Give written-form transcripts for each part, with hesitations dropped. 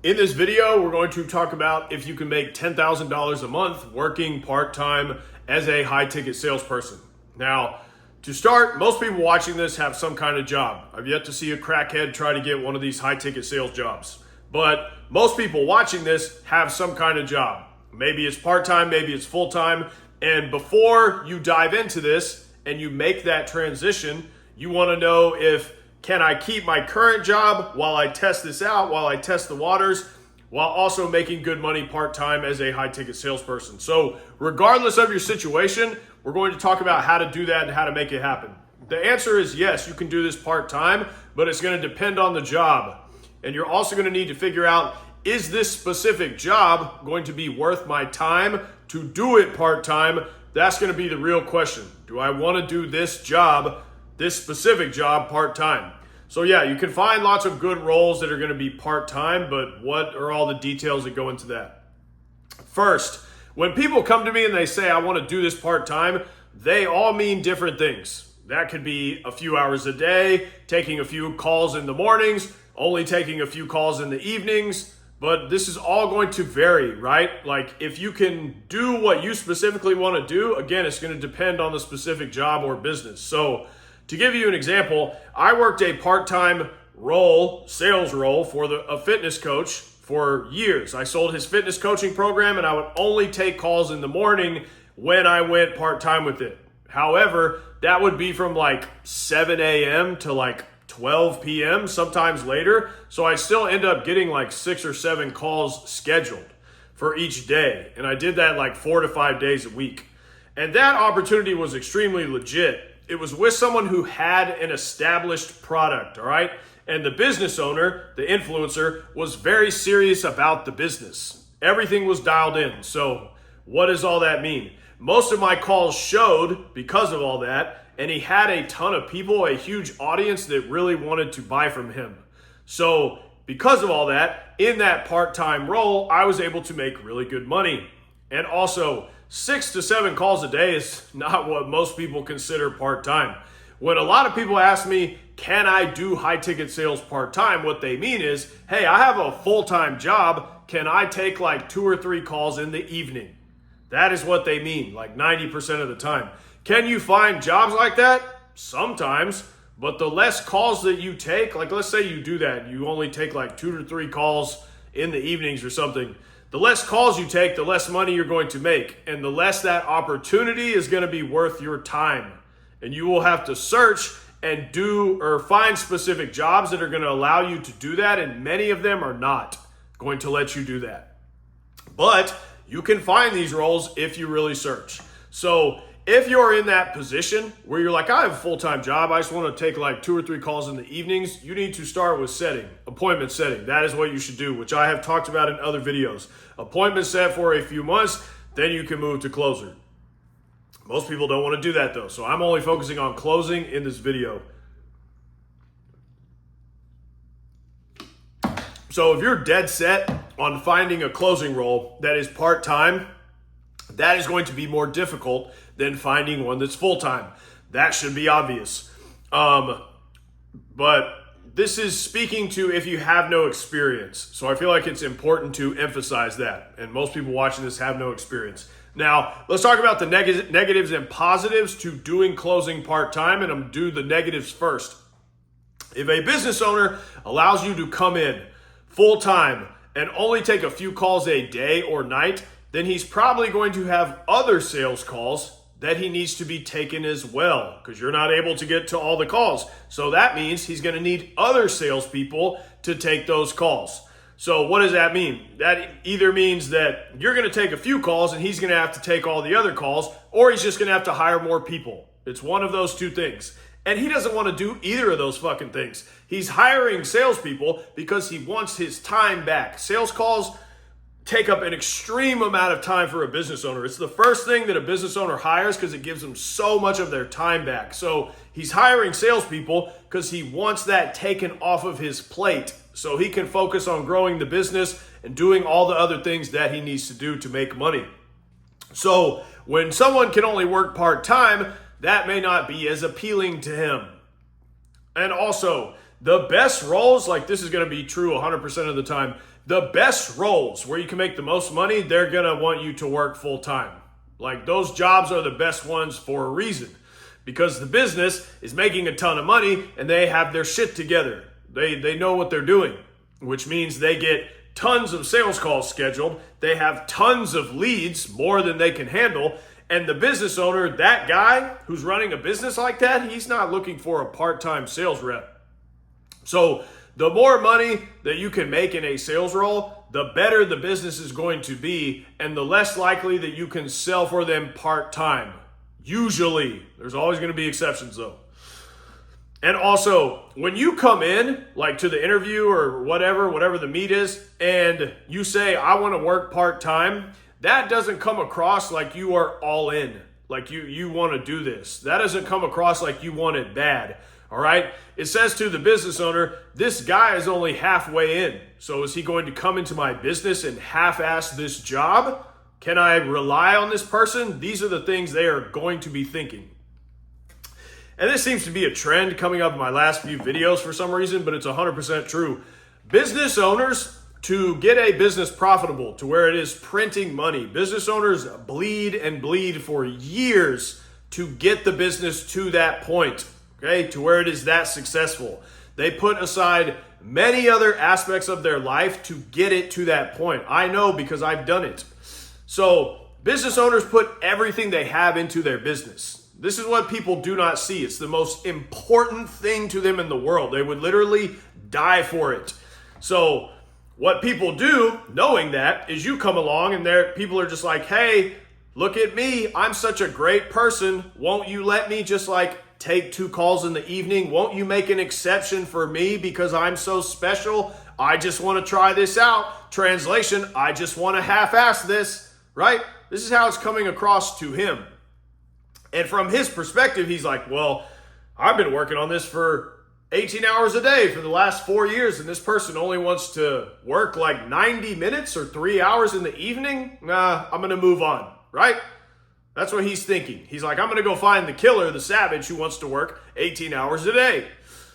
In this video, we're going to talk about if you can make $10,000 a month working part-time as a high-ticket salesperson. Now, to start, most people watching this have some kind of job. I've yet to see a crackhead try to get one of these high-ticket sales jobs. But most people watching this have some kind of job. Maybe it's part-time, maybe it's full-time. And before you dive into this and you make that transition, you want to know if can I keep my current job while I test this out, while I test the waters, while also making good money part-time as a high-ticket salesperson? So regardless of your situation, we're going to talk about how to do that and how to make it happen. The answer is yes, you can do this part-time, but it's going to depend on the job. And you're also going to need to figure out, is this specific job going to be worth my time to do it part-time? That's going to be the real question. Do I want to do this job, this specific job, part-time? So yeah, you can find lots of good roles that are going to be part-time, but what are all the details that go into that? First, when people come to me and they say, I want to do this part-time, they all mean different things. That could be a few hours a day, taking a few calls in the mornings, only taking a few calls in the evenings, but this is all going to vary, right? Like if you can do what you specifically want to do, again, it's going to depend on the specific job or business. So to give you an example, I worked a part-time role, sales role for a fitness coach for years. I sold his fitness coaching program and I would only take calls in the morning when I went part-time with it. However, that would be from like 7 a.m. to like 12 p.m., sometimes later. So I still end up getting like 6 or 7 calls scheduled for each day. And I did that like 4 to 5 days a week. And that opportunity was extremely legit. It was with someone who had an established product, all right? And the business owner, the influencer, was very serious about the business. Everything was dialed in. So what does all that mean? Most of my calls showed because of all that, and he had a ton of people, a huge audience that really wanted to buy from him. So because of all that, in that part-time role, I was able to make really good money. And also, 6 to 7 calls a day is not what most people consider part-time. When a lot of people ask me, can I do high-ticket sales part-time? What they mean is, hey, I have a full-time job. Can I take like 2 or 3 calls in the evening? That is what they mean, like 90% of the time. Can you find jobs like that? Sometimes, but the less calls that you take, like let's say you do that, you only take like 2 to 3 calls in the evenings or something. The less calls you take, the less money you're going to make. And the less that opportunity is going to be worth your time. And you will have to search and do or find specific jobs that are going to allow you to do that. And many of them are not going to let you do that. But you can find these roles if you really search. So if you're in that position where you're like, I have a full-time job, I just want to take like 2 or 3 calls in the evenings, you need to start with appointment setting. That is what you should do, which I have talked about in other videos. Appointment set for a few months, then you can move to closer. Most people don't want to do that though, so I'm only focusing on closing in this video. So if you're dead set on finding a closing role that is part-time, that is going to be more difficult than finding one that's full-time. That should be obvious. But this is speaking to if you have no experience. So I feel like it's important to emphasize that. And most people watching this have no experience. Now, let's talk about the negatives and positives to doing closing part-time, and I'm going to do the negatives first. If a business owner allows you to come in full-time and only take a few calls a day or night, then he's probably going to have other sales calls that he needs to be taken as well, because you're not able to get to all the calls. So that means he's going to need other salespeople to take those calls. So what does that mean? That either means that you're going to take a few calls and he's going to have to take all the other calls, or he's just going to have to hire more people. It's one of those two things. And he doesn't want to do either of those fucking things. He's hiring salespeople because he wants his time back. Sales calls take up an extreme amount of time for a business owner. It's the first thing that a business owner hires because it gives them so much of their time back. So he's hiring salespeople because he wants that taken off of his plate so he can focus on growing the business and doing all the other things that he needs to do to make money. So when someone can only work part-time, that may not be as appealing to him. And also, the best roles, like this is going to be true 100% of the time, the best roles where you can make the most money, they're going to want you to work full time. Like those jobs are the best ones for a reason, because the business is making a ton of money and they have their shit together. They know what they're doing, which means they get tons of sales calls scheduled. They have tons of leads, more than they can handle. And the business owner, that guy who's running a business like that, he's not looking for a part-time sales rep. So the more money that you can make in a sales role, the better the business is going to be, and the less likely that you can sell for them part-time. Usually. There's always going to be exceptions though. And also, when you come in, like to the interview or whatever the meet is, and you say, I want to work part-time, that doesn't come across like you are all in, like you want to do this. That doesn't come across like you want it bad, all right? It says to the business owner, this guy is only halfway in. So is he going to come into my business and half-ass this job? Can I rely on this person? These are the things they are going to be thinking. And this seems to be a trend coming up in my last few videos for some reason, but it's 100% true. Business owners, to get a business profitable to where it is printing money, business owners bleed and bleed for years to get the business to that point, okay, to where it is that successful. They put aside many other aspects of their life to get it to that point. I know because I've done it. So business owners put everything they have into their business. This is what people do not see. It's the most important thing to them in the world. They would literally die for it. So what people do, knowing that, is you come along and people are just like, hey, look at me. I'm such a great person. Won't you let me just like take 2 calls in the evening? Won't you make an exception for me because I'm so special? I just want to try this out. Translation, I just want to half-ass this, right? This is how it's coming across to him. And from his perspective, he's like, well, I've been working on this for 18 hours a day for the last 4 years, and this person only wants to work like 90 minutes or 3 hours in the evening? Nah, I'm going to move on, right? That's what he's thinking. He's like, I'm going to go find the killer, the savage who wants to work 18 hours a day.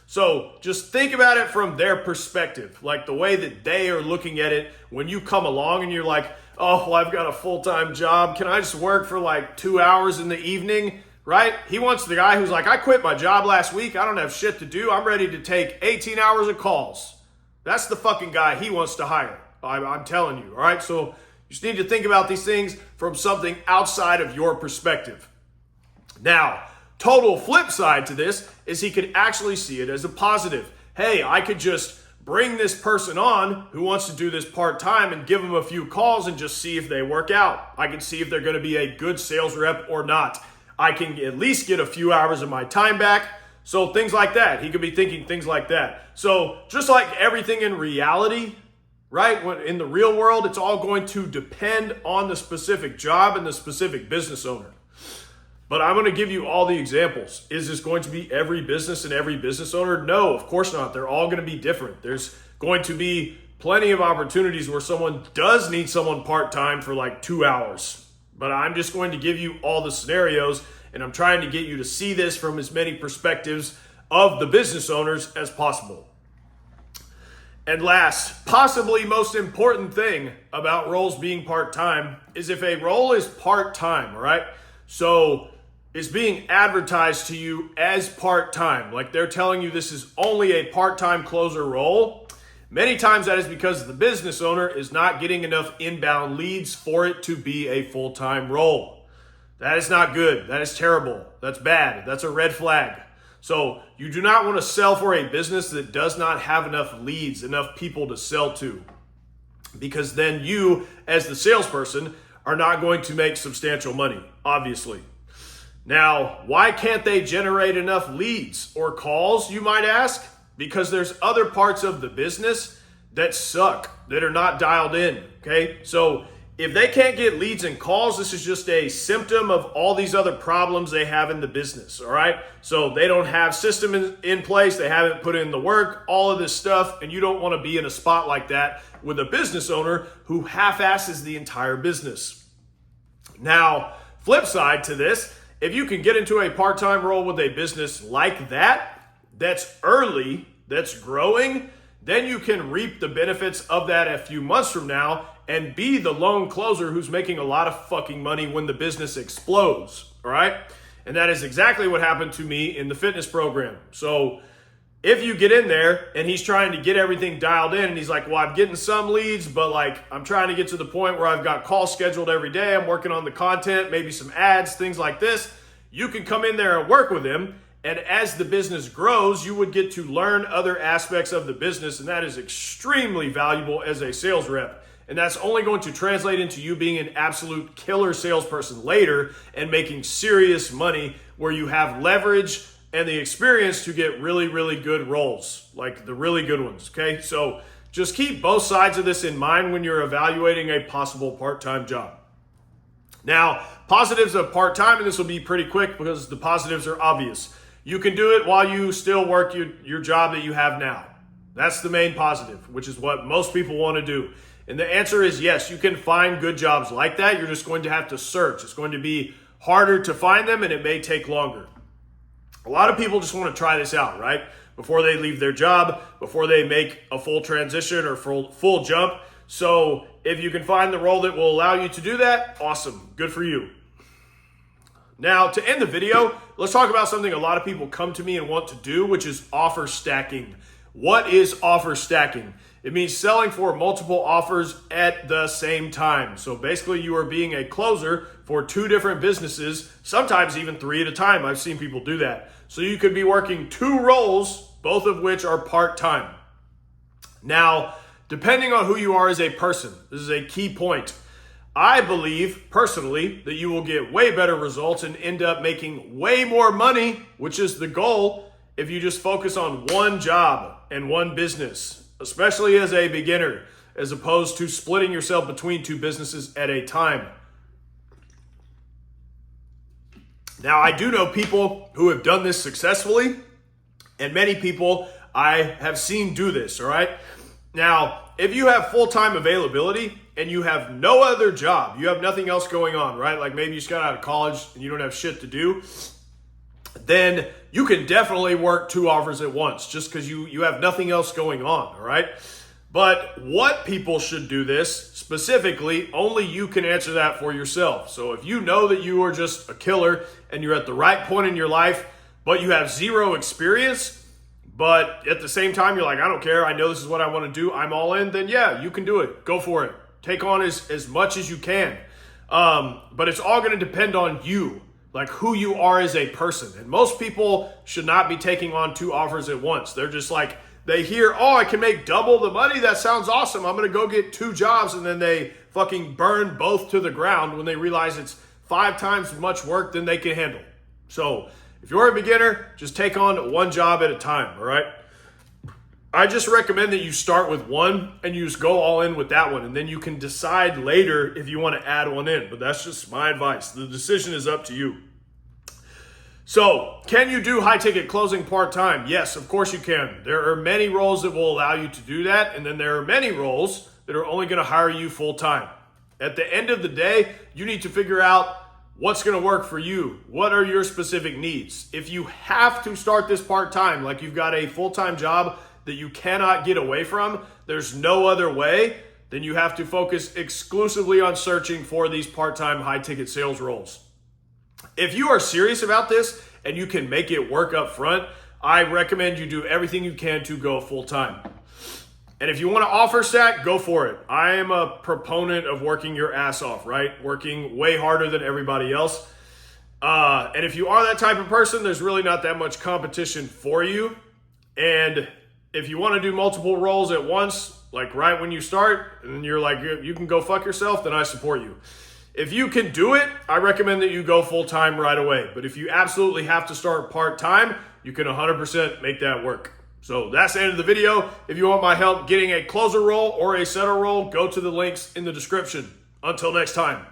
So just think about it from their perspective, like the way that they are looking at it when you come along and you're like, oh, well, I've got a full-time job. Can I just work for like 2 hours in the evening, right? He wants the guy who's like, I quit my job last week. I don't have shit to do. I'm ready to take 18 hours of calls. That's the fucking guy he wants to hire. I'm telling you, all right? So you just need to think about these things from something outside of your perspective. Now, total flip side to this is he could actually see it as a positive. Hey, I could just bring this person on who wants to do this part-time and give them a few calls and just see if they work out. I can see if they're going to be a good sales rep or not. I can at least get a few hours of my time back. So things like that. He could be thinking things like that. So just like everything in reality, right? In the real world, it's all going to depend on the specific job and the specific business owner. But I'm going to give you all the examples. Is this going to be every business and every business owner? No, of course not. They're all going to be different. There's going to be plenty of opportunities where someone does need someone part-time for like 2 hours. But I'm just going to give you all the scenarios, and I'm trying to get you to see this from as many perspectives of the business owners as possible. And last, possibly most important thing about roles being part-time is if a role is part-time, all right? So it's being advertised to you as part-time. Like they're telling you this is only a part-time closer role. Many times that is because the business owner is not getting enough inbound leads for it to be a full-time role. That is not good. That is terrible. That's bad. That's a red flag. So you do not want to sell for a business that does not have enough leads, enough people to sell to. Because then you, as the salesperson, are not going to make substantial money, obviously. Now, why can't they generate enough leads or calls, you might ask? Because there's other parts of the business that suck, that are not dialed in, okay? So if they can't get leads and calls, this is just a symptom of all these other problems they have in the business, all right? So they don't have system in place, they haven't put in the work, all of this stuff, and you don't want to be in a spot like that with a business owner who half-asses the entire business. Now, flip side to this, if you can get into a part-time role with a business like that, that's early, that's growing, then you can reap the benefits of that a few months from now and be the lone closer who's making a lot of fucking money when the business explodes, all right? And that is exactly what happened to me in the fitness program. So if you get in there and he's trying to get everything dialed in and he's like, well, I'm getting some leads, but like I'm trying to get to the point where I've got calls scheduled every day. I'm working on the content, maybe some ads, things like this. You can come in there and work with him. And as the business grows, you would get to learn other aspects of the business. And that is extremely valuable as a sales rep. And that's only going to translate into you being an absolute killer salesperson later and making serious money where you have leverage and the experience to get really, really good roles, like the really good ones, okay? So just keep both sides of this in mind when you're evaluating a possible part-time job. Now, positives of part-time, and this will be pretty quick because the positives are obvious. You can do it while you still work your job that you have now. That's the main positive, which is what most people want to do. And the answer is yes, you can find good jobs like that. You're just going to have to search. It's going to be harder to find them and it may take longer. A lot of people just want to try this out, right? Before they leave their job, before they make a full transition or full jump. So if you can find the role that will allow you to do that, awesome. Good for you. Now, to end the video, let's talk about something a lot of people come to me and want to do, which is offer stacking. What is offer stacking? It means selling for multiple offers at the same time. So basically you are being a closer for 2 different businesses, sometimes even 3 at a time. I've seen people do that. So you could be working 2 roles, both of which are part-time. Now, depending on who you are as a person, this is a key point. I believe personally that you will get way better results and end up making way more money, which is the goal, if you just focus on one job and one business, especially as a beginner, as opposed to splitting yourself between 2 businesses at a time. Now, I do know people who have done this successfully, and many people I have seen do this, all right? Now, if you have full-time availability and you have no other job, you have nothing else going on, right? Like maybe you just got out of college and you don't have shit to do, then you can definitely work 2 offers at once just because you have nothing else going on, all right? But what people should do this specifically, only you can answer that for yourself. So if you know that you are just a killer and you're at the right point in your life, but you have 0 experience, but at the same time, you're like, I don't care. I know this is what I want to do. I'm all in. Then yeah, you can do it. Go for it. Take on as much as you can. But it's all going to depend on you, like who you are as a person. And most people should not be taking on 2 offers at once. They're just like, they hear, oh, I can make double the money. That sounds awesome. I'm going to go get 2 jobs. And then they fucking burn both to the ground when they realize it's 5 times as much work than they can handle. So if you're a beginner, just take on 1 job at a time, all right? I just recommend that you start with 1 and you just go all in with that one. And then you can decide later if you want to add 1 in. But that's just my advice. The decision is up to you. So, can you do high ticket closing part-time? Yes, of course you can. There are many roles that will allow you to do that. And then there are many roles that are only going to hire you full-time. At the end of the day, you need to figure out what's going to work for you. What are your specific needs? If you have to start this part-time, like you've got a full-time job that you cannot get away from, there's no other way, then you have to focus exclusively on searching for these part-time high-ticket sales roles. If you are serious about this and you can make it work up front, I recommend you do everything you can to go full-time. And if you want to offer stack, go for it. I am a proponent of working your ass off, right? Working way harder than everybody else. And if you are that type of person, there's really not that much competition for you. And if you want to do multiple roles at once, like right when you start, and you're like, you can go fuck yourself, then I support you. If you can do it, I recommend that you go full-time right away. But if you absolutely have to start part-time, you can 100% make that work. So that's the end of the video. If you want my help getting a closer role or a setter role, go to the links in the description. Until next time.